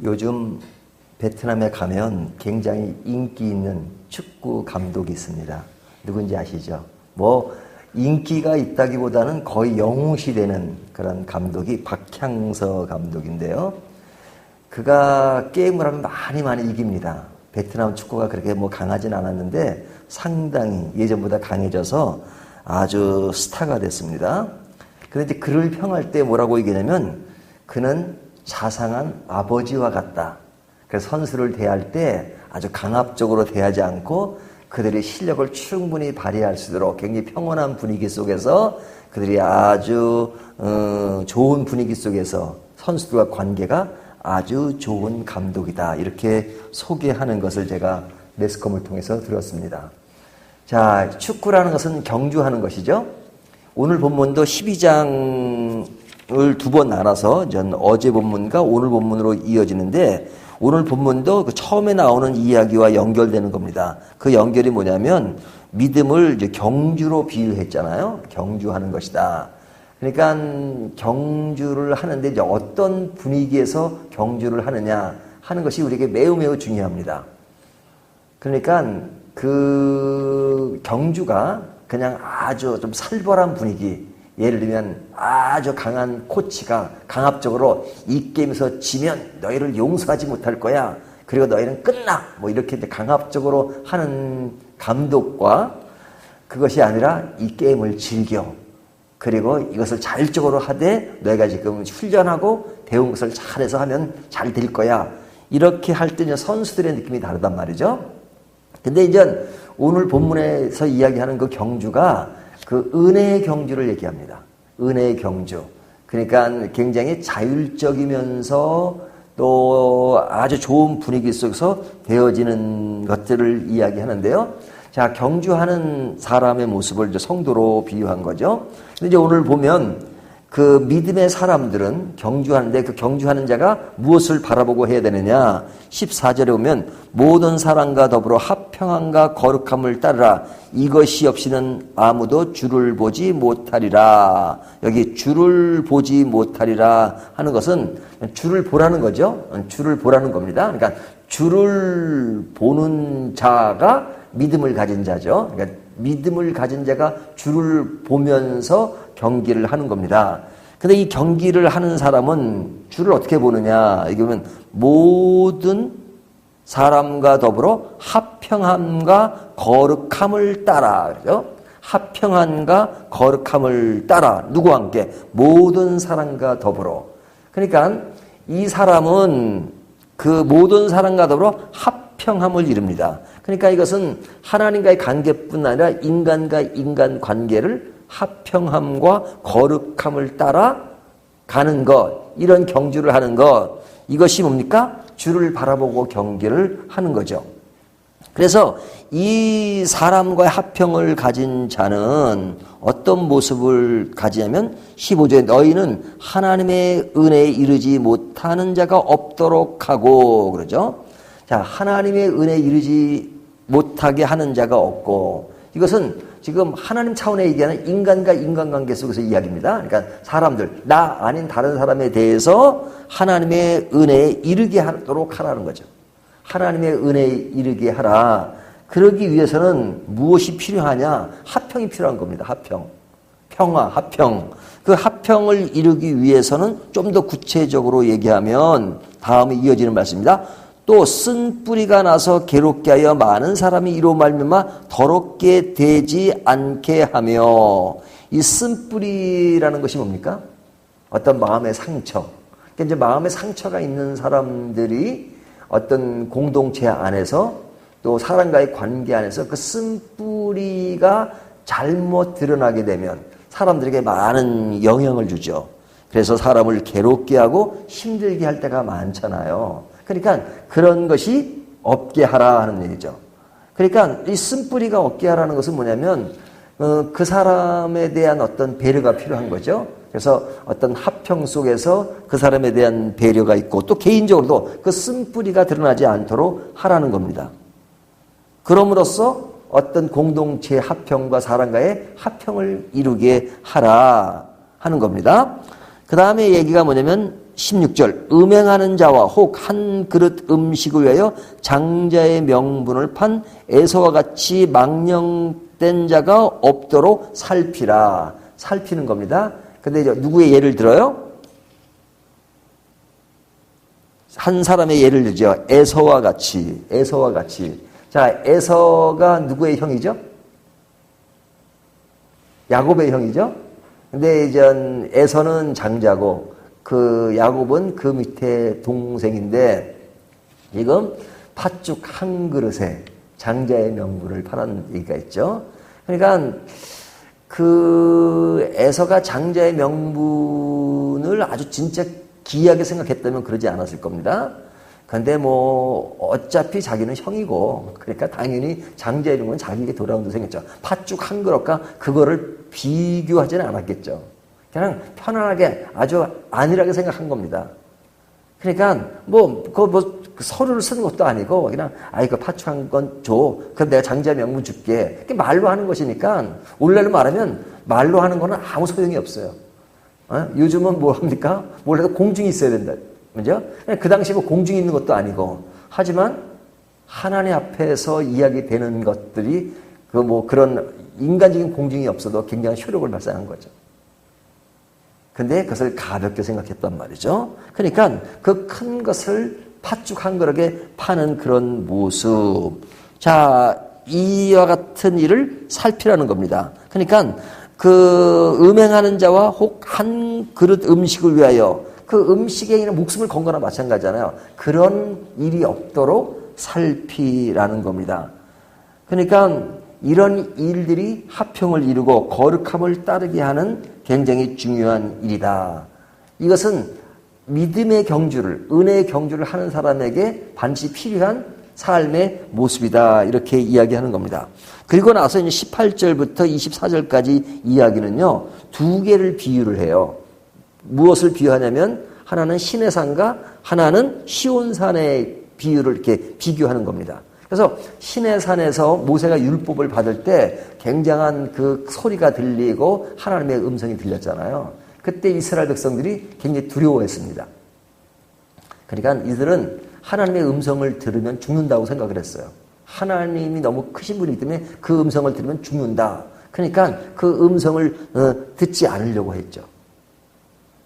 요즘 베트남에 가면 굉장히 인기 있는 축구 감독이 있습니다. 누군지 아시죠? 뭐 인기가 있다기보다는 거의 영웅시 되는 그런 감독이 박향서 감독인데요. 그가 게임을 하면 많이 이깁니다. 베트남 축구가 그렇게 뭐 강하진 않았는데 상당히 예전보다 강해져서 아주 스타가 됐습니다. 그런데 그를 평할 때 뭐라고 얘기하냐면 그는 자상한 아버지와 같다. 그래서 선수를 대할 때 아주 강압적으로 대하지 않고 그들의 실력을 충분히 발휘할 수 있도록 굉장히 평온한 분위기 속에서 그들이 아주 좋은 분위기 속에서 선수들과 관계가 아주 좋은 감독이다. 이렇게 소개하는 것을 제가 매스컴을 통해서 들었습니다. 자, 축구라는 것은 경주하는 것이죠. 오늘 본문도 12장을 두 번 나눠서 전 어제 본문과 오늘 본문으로 이어지는데 오늘 본문도 그 처음에 나오는 이야기와 연결되는 겁니다. 그 연결이 뭐냐면 믿음을 이제 경주로 비유했잖아요. 경주하는 것이다. 그러니까 경주를 하는데 이제 어떤 분위기에서 경주를 하느냐 하는 것이 우리에게 매우 중요합니다. 그러니까 그 경주가 그냥 아주 좀 살벌한 분위기, 예를 들면 아주 강한 코치가 강압적으로 이 게임에서 지면 너희를 용서하지 못할 거야. 그리고 너희는 끝나. 뭐 이렇게 강압적으로 하는 감독과 그것이 아니라 이 게임을 즐겨. 그리고 이것을 자율적으로 하되 너희가 지금 훈련하고 배운 것을 잘해서 하면 잘 될 거야. 이렇게 할 때 선수들의 느낌이 다르단 말이죠. 근데 이제 오늘 본문에서 이야기하는 그 경주가 그 은혜의 경주를 얘기합니다. 은혜의 경주. 그러니까 굉장히 자율적이면서 또 아주 좋은 분위기 속에서 되어지는 것들을 이야기하는데요. 자, 경주하는 사람의 모습을 이제 성도로 비유한 거죠. 근데 이제 오늘 보면 그 믿음의 사람들은 경주하는데 그 경주하는 자가 무엇을 바라보고 해야 되느냐? 14절에 보면 모든 사람과 더불어 합평함과 거룩함을 따르라. 이것이 없이는 아무도 주를 보지 못하리라. 여기 주를 보지 못하리라 하는 것은 주를 보라는 거죠. 주를 보라는 겁니다. 그러니까 주를 보는 자가 믿음을 가진 자죠. 그러니까 믿음을 가진 자가 주를 보면서 경기를 하는 겁니다. 근데 이 경기를 하는 사람은 주를 어떻게 보느냐? 이게 보면 모든 사람과 더불어 합평함과 거룩함을 따라. 그죠? 합평함과 거룩함을 따라. 누구와 함께? 모든 사람과 더불어. 그러니까 이 사람은 그 모든 사람과 더불어 합평함을 이룹니다. 그러니까 이것은 하나님과의 관계뿐 아니라 인간과 인간 관계를 합평함과 거룩함을 따라 가는 것, 이런 경주를 하는 것, 이것이 뭡니까? 주를 바라보고 경기를 하는 거죠. 그래서 이 사람과의 합평을 가진 자는 어떤 모습을 가지냐면 15절에 너희는 하나님의 은혜에 이르지 못하는 자가 없도록 하고 그러죠. 자, 하나님의 은혜에 이르지 못하게 하는 자가 없고, 이것은 지금 하나님 차원에 얘기하는 인간과 인간관계 속에서 이야기입니다. 그러니까 사람들, 나 아닌 다른 사람에 대해서 하나님의 은혜에 이르게 하도록 하라는 거죠. 하나님의 은혜에 이르게 하라. 그러기 위해서는 무엇이 필요하냐? 합평이 필요한 겁니다. 합평. 평화, 합평. 그 합평을 이루기 위해서는 좀 더 구체적으로 얘기하면 다음에 이어지는 말씀입니다. 또 쓴 뿌리가 나서 괴롭게 하여 많은 사람이 이로 말미암아 더럽게 되지 않게 하며, 이 쓴 뿌리라는 것이 뭡니까? 어떤 마음의 상처. 그러니까 이제 마음의 상처가 있는 사람들이 어떤 공동체 안에서 또 사람과의 관계 안에서 그 쓴 뿌리가 잘못 드러나게 되면 사람들에게 많은 영향을 주죠. 그래서 사람을 괴롭게 하고 힘들게 할 때가 많잖아요. 그러니까 그런 것이 없게 하라 하는 얘기죠. 그러니까 이 쓴뿌리가 없게 하라는 것은 뭐냐면 그 사람에 대한 어떤 배려가 필요한 거죠. 그래서 어떤 합평 속에서 그 사람에 대한 배려가 있고 또 개인적으로도 그 쓴뿌리가 드러나지 않도록 하라는 겁니다. 그럼으로써 어떤 공동체의 합평과 사람과의 합평을 이루게 하라 하는 겁니다. 그 다음에 얘기가 뭐냐면 16절 음행하는 자와 혹 한 그릇 음식을 위하여 장자의 명분을 판 에서와 같이 망령된 자가 없도록 살피라. 살피는 겁니다. 근데 이제 누구의 예를 들어요? 한 사람의 예를 들죠. 에서와 같이. 에서와 같이. 자, 에서가 누구의 형이죠? 야곱의 형이죠? 근데 이제 에서는 장자고 그 야곱은 그 밑에 동생인데 지금 팥죽 한 그릇에 장자의 명분을 파는 얘기가 있죠. 그러니까 그 에서가 장자의 명분을 아주 진짜 기이하게 생각했다면 그러지 않았을 겁니다. 근데 뭐 어차피 자기는 형이고 그러니까 당연히 장자의 명분은 자기에게 돌아온다고 생겼죠. 팥죽 한 그릇과 그거를 비교하지는 않았겠죠. 그냥 편안하게 아주 안일하게 생각한 겁니다. 그러니까 서류를 쓰는 것도 아니고 그냥 이거 팥죽 한 건 줘. 그럼 내가 장자 명분 줄게. 이렇게 말로 하는 것이니까 원래로 말하면 말로 하는 거는 아무 소용이 없어요. 요즘은 뭐 합니까? 원래도 공증이 있어야 된다. 그죠? 그 당시 뭐 공증이 있는 것도 아니고 하지만 하나님 앞에서 이야기되는 것들이 그런 인간적인 공증이 없어도 굉장히 효력을 발산한 거죠. 근데 그것을 가볍게 생각했단 말이죠. 그러니까 그 큰 것을 팥죽 한 그릇에 파는 그런 모습. 자, 이와 같은 일을 살피라는 겁니다. 그러니까 그 음행하는 자와 혹 한 그릇 음식을 위하여 그 음식에 있는 목숨을 건 거나 마찬가지잖아요. 그런 일이 없도록 살피라는 겁니다. 그러니까 이런 일들이 화평을 이루고 거룩함을 따르게 하는 굉장히 중요한 일이다. 이것은 믿음의 경주를, 은혜의 경주를 하는 사람에게 반드시 필요한 삶의 모습이다. 이렇게 이야기하는 겁니다. 그리고 나서 이제 18절부터 24절까지 이야기는요, 두 개를 비유를 해요. 무엇을 비유하냐면, 하나는 시내산과 하나는 시온산의 비유를 이렇게 비교하는 겁니다. 그래서 시내산에서 모세가 율법을 받을 때 굉장한 그 소리가 들리고 하나님의 음성이 들렸잖아요. 그때 이스라엘 백성들이 굉장히 두려워했습니다. 그러니까 이들은 하나님의 음성을 들으면 죽는다고 생각을 했어요. 하나님이 너무 크신 분이기 때문에 그 음성을 들으면 죽는다. 그러니까 그 음성을 듣지 않으려고 했죠.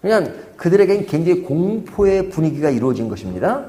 그러니까 그들에게는 굉장히 공포의 분위기가 이루어진 것입니다.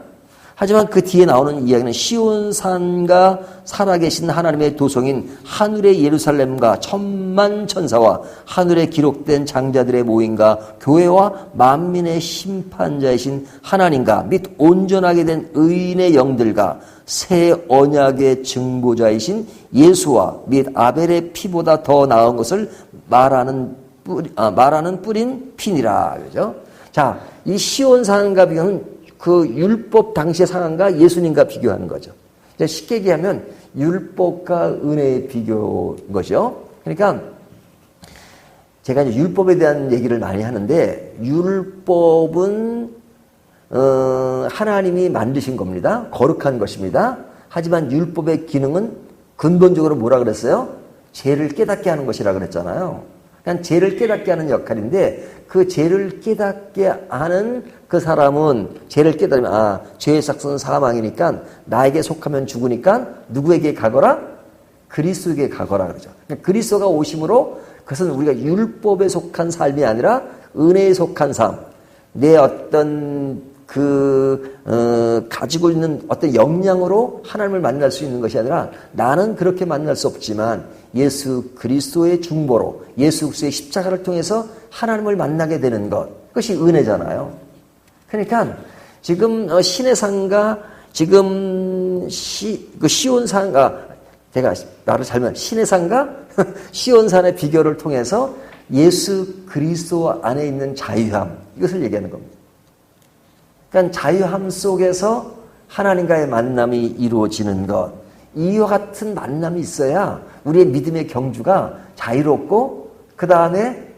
하지만 그 뒤에 나오는 이야기는 시온산과 살아계신 하나님의 도성인 하늘의 예루살렘과 천만 천사와 하늘에 기록된 장자들의 모임과 교회와 만민의 심판자이신 하나님과 및 온전하게 된 의인의 영들과 새 언약의 증보자이신 예수와 및 아벨의 피보다 더 나은 것을 말하는 뿌린 피니라. 그죠? 자, 이 시온산과 비교하면 그 율법 당시의 상황과 예수님과 비교하는 거죠. 쉽게 얘기하면 율법과 은혜의 비교인 거죠. 그러니까 제가 이제 율법에 대한 얘기를 많이 하는데 율법은 하나님이 만드신 겁니다. 거룩한 것입니다. 하지만 율법의 기능은 근본적으로 뭐라 그랬어요? 죄를 깨닫게 하는 것이라 그랬잖아요. 그냥 죄를 깨닫게 하는 역할인데 그 죄를 깨닫게 하는 그 사람은 죄를 깨달으면 죄의 삭스는 사망이니까 나에게 속하면 죽으니까 누구에게 가거라? 그리스도에게 가거라 그러죠. 그러니까 그리스도가 오심으로 그것은 우리가 율법에 속한 삶이 아니라 은혜에 속한 삶. 내 어떤 가지고 있는 어떤 역량으로 하나님을 만날 수 있는 것이 아니라 나는 그렇게 만날 수 없지만 예수 그리스도의 중보로 예수 그리스도의 십자가를 통해서 하나님을 만나게 되는 것. 그것이 은혜잖아요. 그러니까 지금 시내산과 지금 시온산과 제가 말을 잘못 시내산과 시온산의 비교를 통해서 예수 그리스도 안에 있는 자유함 이것을 얘기하는 겁니다. 그러니까 자유함 속에서 하나님과의 만남이 이루어지는 것. 이와 같은 만남이 있어야 우리의 믿음의 경주가 자유롭고 그 다음에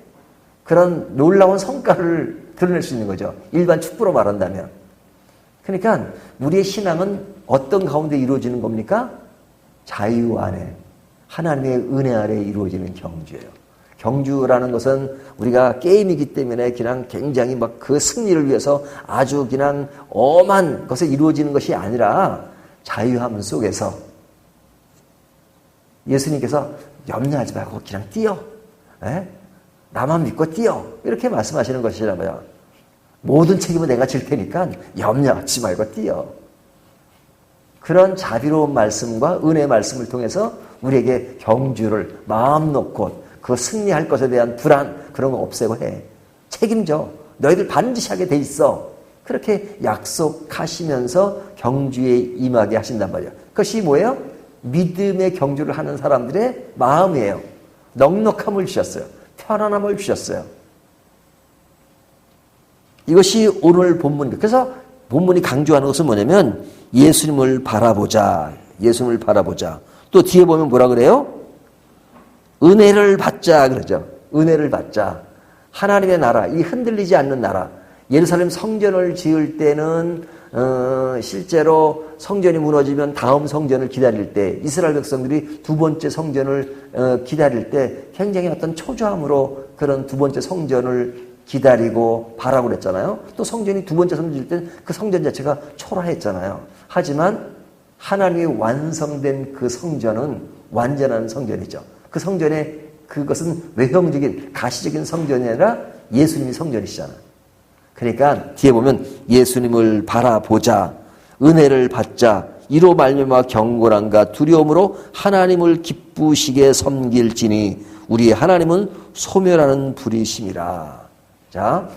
그런 놀라운 성과를 드러낼 수 있는 거죠. 일반 축구로 말한다면. 그러니까 우리의 신앙은 어떤 가운데 이루어지는 겁니까? 자유 안에 하나님의 은혜 아래 이루어지는 경주예요. 경주라는 것은 우리가 게임이기 때문에 그냥 굉장히 막 그 승리를 위해서 아주 그냥 엄한 것에 이루어지는 것이 아니라 자유함 속에서 예수님께서 염려하지 말고 그냥 뛰어. 에? 나만 믿고 뛰어. 이렇게 말씀하시는 것이라고요. 모든 책임은 내가 질 테니까 염려하지 말고 뛰어. 그런 자비로운 말씀과 은혜의 말씀을 통해서 우리에게 경주를 마음 놓고 그 승리할 것에 대한 불안 그런 거 없애고 해. 책임져. 너희들 반드시 하게 돼 있어. 그렇게 약속하시면서 경주에 임하게 하신단 말이에요. 그것이 뭐예요? 믿음의 경주를 하는 사람들의 마음이에요. 넉넉함을 주셨어요. 편안함을 주셨어요. 이것이 오늘 본문입니다. 그래서 본문이 강조하는 것은 뭐냐면 예수님을 바라보자. 예수님을 바라보자. 또 뒤에 보면 뭐라 그래요? 은혜를 받자 그러죠. 은혜를 받자. 하나님의 나라, 이 흔들리지 않는 나라. 예루살렘 성전을 지을 때는 실제로 성전이 무너지면 다음 성전을 기다릴 때 이스라엘 백성들이 두 번째 성전을 기다릴 때 굉장히 어떤 초조함으로 그런 두 번째 성전을 기다리고 바라고 그랬잖아요. 또 성전이 두 번째 성전 지을 때는 그 성전 자체가 초라했잖아요. 하지만 하나님이 완성된 그 성전은 완전한 성전이죠. 그 성전에 그것은 외형적인 가시적인 성전이 아니라 예수님이 성전이시잖아요. 그러니까 뒤에 보면 예수님을 바라보자, 은혜를 받자, 이로 말미암아 경건함과 두려움으로 하나님을 기쁘시게 섬길지니 우리의 하나님은 소멸하는 불이심이라. 자,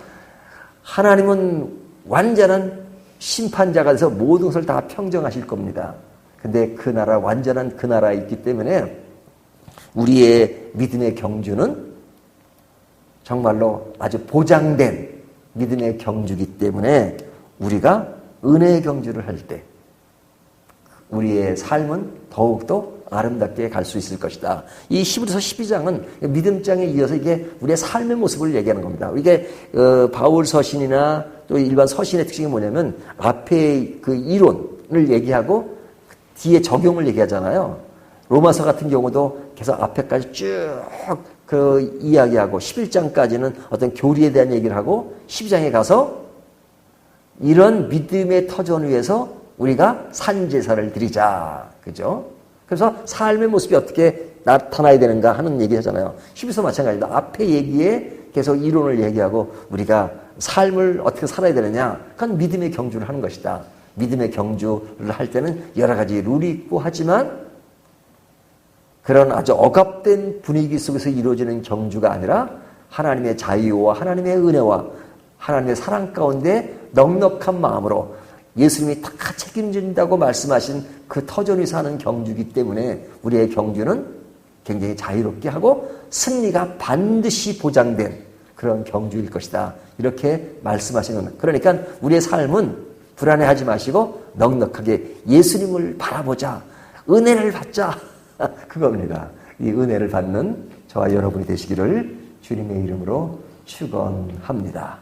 하나님은 완전한 심판자가 돼서 모든 것을 다 평정하실 겁니다. 근데 그 나라, 완전한 그 나라에 있기 때문에 우리의 믿음의 경주는 정말로 아주 보장된 믿음의 경주이기 때문에 우리가 은혜의 경주를 할 때 우리의 삶은 더욱더 아름답게 갈 수 있을 것이다. 이 히브리서 12장은 믿음장에 이어서 이게 우리의 삶의 모습을 얘기하는 겁니다. 이게 바울 서신이나 또 일반 서신의 특징이 뭐냐면 앞에 그 이론을 얘기하고 뒤에 적용을 얘기하잖아요. 로마서 같은 경우도 계속 앞에까지 쭉 그 이야기하고 11장까지는 어떤 교리에 대한 얘기를 하고 12장에 가서 이런 믿음의 터전 위에서 우리가 산제사를 드리자. 그죠? 그래서 삶의 모습이 어떻게 나타나야 되는가 하는 얘기 하잖아요. 11서 마찬가지다. 앞에 얘기에 계속 이론을 얘기하고 우리가 삶을 어떻게 살아야 되느냐. 그건 믿음의 경주를 하는 것이다. 믿음의 경주를 할 때는 여러 가지 룰이 있고 하지만 그런 아주 억압된 분위기 속에서 이루어지는 경주가 아니라 하나님의 자유와 하나님의 은혜와 하나님의 사랑 가운데 넉넉한 마음으로 예수님이 다 책임진다고 말씀하신 그 터전 위에서 하는 경주이기 때문에 우리의 경주는 굉장히 자유롭게 하고 승리가 반드시 보장된 그런 경주일 것이다. 이렇게 말씀하시는 겁니다. 그러니까 우리의 삶은 불안해하지 마시고 넉넉하게 예수님을 바라보자. 은혜를 받자. 그겁니다. 이 은혜를 받는 저와 여러분이 되시기를 주님의 이름으로 축원합니다.